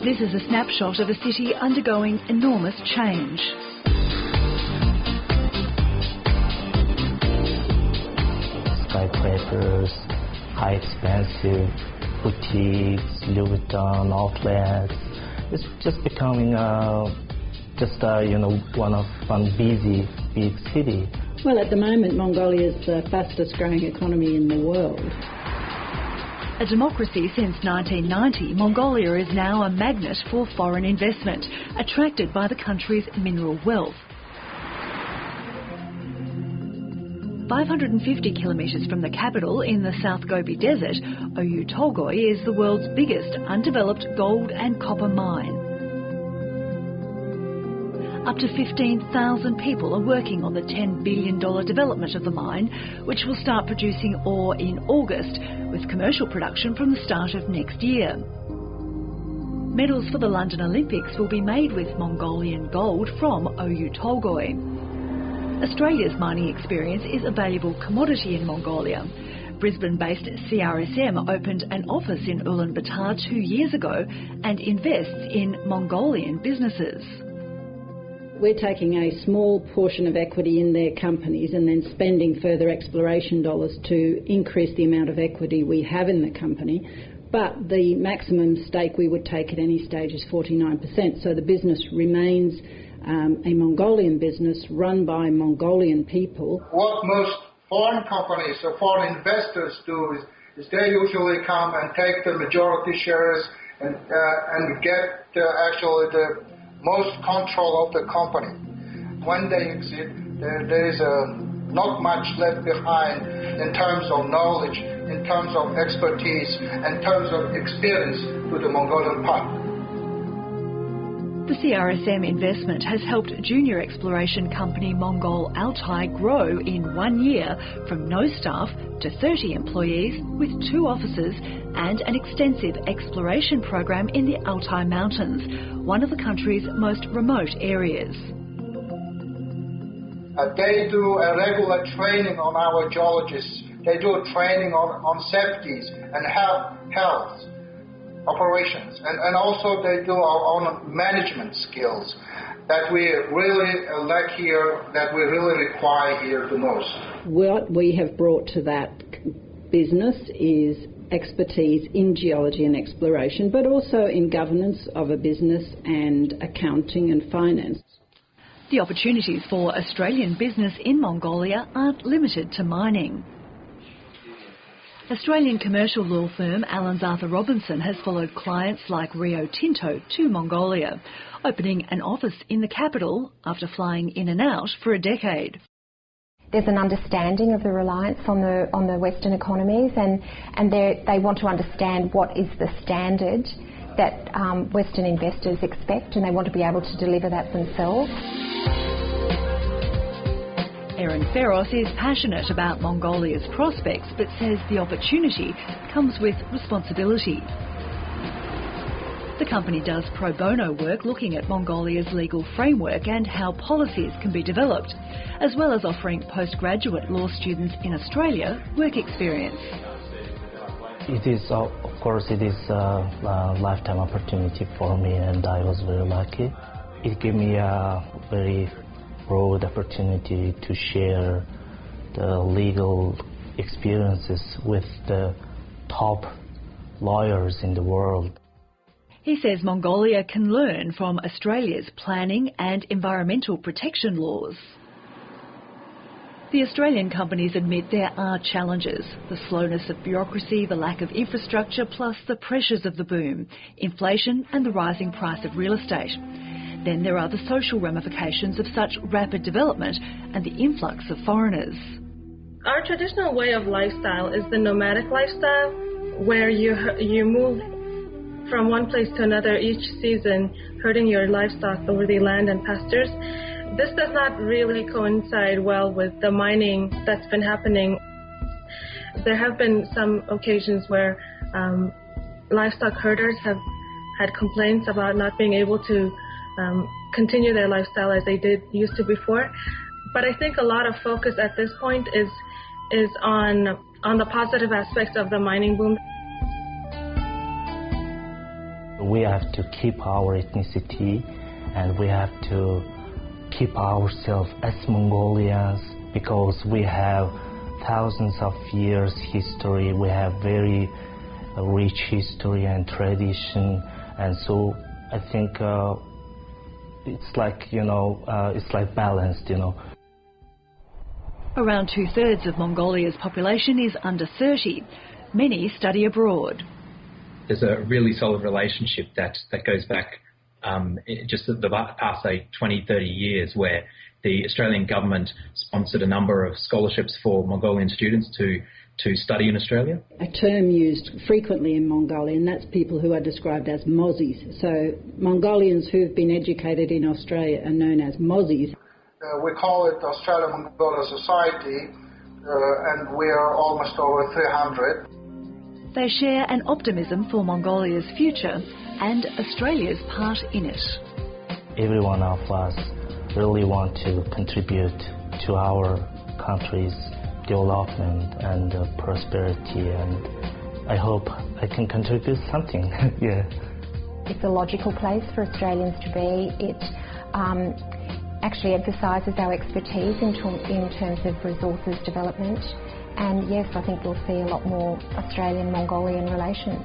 This is a snapshot of a city undergoing enormous change. Skyscrapers, high expensive boutiques, Louis Vuitton outlets. It's just becoming one busy big city. Well, at the moment, Mongolia is the fastest growing economy in the world. A democracy since 1990, Mongolia is now a magnet for foreign investment, attracted by the country's mineral wealth. 550 kilometres from the capital in the South Gobi Desert, Oyu Tolgoi is the world's biggest undeveloped gold and copper mine. Up to 15,000 people are working on the $10 billion development of the mine, which will start producing ore in August, with commercial production from the start of next year. Medals for the London Olympics will be made with Mongolian gold from Oyu Tolgoi. Australia's mining experience is a valuable commodity in Mongolia. Brisbane-based CRSM opened an office in Ulaanbaatar 2 years ago and invests in Mongolian businesses. We're taking a small portion of equity in their companies and then spending further exploration dollars to increase the amount of equity we have in the company. But the maximum stake we would take at any stage is 49%. So the business remains a Mongolian business run by Mongolian people. What most foreign companies or foreign investors do is they usually come and take the majority shares and get actually the most control of the company. When they exit, there is not much left behind in terms of knowledge, in terms of expertise, in terms of experience to the Mongolian part. The CRSM investment has helped junior exploration company Mongol-Altai grow in 1 year from no staff to 30 employees with 2 offices and an extensive exploration program in the Altai Mountains, one of the country's most remote areas. They do a regular training on our geologists. They do training on safeties and health operations, and also they do our own management skills that we really lack here, that we really require here the most. What we have brought to that business is expertise in geology and exploration, but also in governance of a business and accounting and finance. The opportunities for Australian business in Mongolia aren't limited to mining. Australian commercial law firm Allens Arthur Robinson has followed clients like Rio Tinto to Mongolia, opening an office in the capital after flying in and out for a decade. There's an understanding of the reliance on the Western economies, and they want to understand what is the standard that Western investors expect, and they want to be able to deliver that themselves. Erin Feros is passionate about Mongolia's prospects, but says the opportunity comes with responsibility. The company does pro bono work looking at Mongolia's legal framework and how policies can be developed, as well as offering postgraduate law students in Australia work experience. It is, of course, it is a lifetime opportunity for me, and I was very lucky. It gave me a very broad opportunity to share the legal experiences with the top lawyers in the world. He says Mongolia can learn from Australia's planning and environmental protection laws. The Australian companies admit there are challenges: the slowness of bureaucracy, the lack of infrastructure, plus the pressures of the boom, inflation and the rising price of real estate. Then there are the social ramifications of such rapid development and the influx of foreigners. Our traditional way of lifestyle is the nomadic lifestyle, where you move from one place to another each season, herding your livestock over the land and pastures. This does not really coincide well with the mining that's been happening. There have been some occasions where livestock herders have had complaints about not being able to continue their lifestyle as they used to before. But I think a lot of focus at this point is on the positive aspects of the mining boom. we have to keep our ethnicity, and we have to keep ourselves as Mongolians, because we have thousands of years history, we have very rich history and tradition, and so I think it's like, it's like balanced, Around 2/3 of Mongolia's population is under 30. Many study abroad. There's a really solid relationship that goes back just the past, say, 20, 30 years, where the Australian government sponsored a number of scholarships for Mongolian students to study in Australia. A term used frequently in Mongolia, and that's people who are described as Mozzies. So Mongolians who've been educated in Australia are known as Mozzies. We call it Australia-Mongolia Society, and we are almost over 300. They share an optimism for Mongolia's future and Australia's part in it. Every one of us really want to contribute to our country's development and prosperity, and I hope I can contribute something. Yeah. It's a logical place for Australians to be. It actually emphasises our expertise in terms of resources development, and yes, I think we'll see a lot more Australian-Mongolian relations.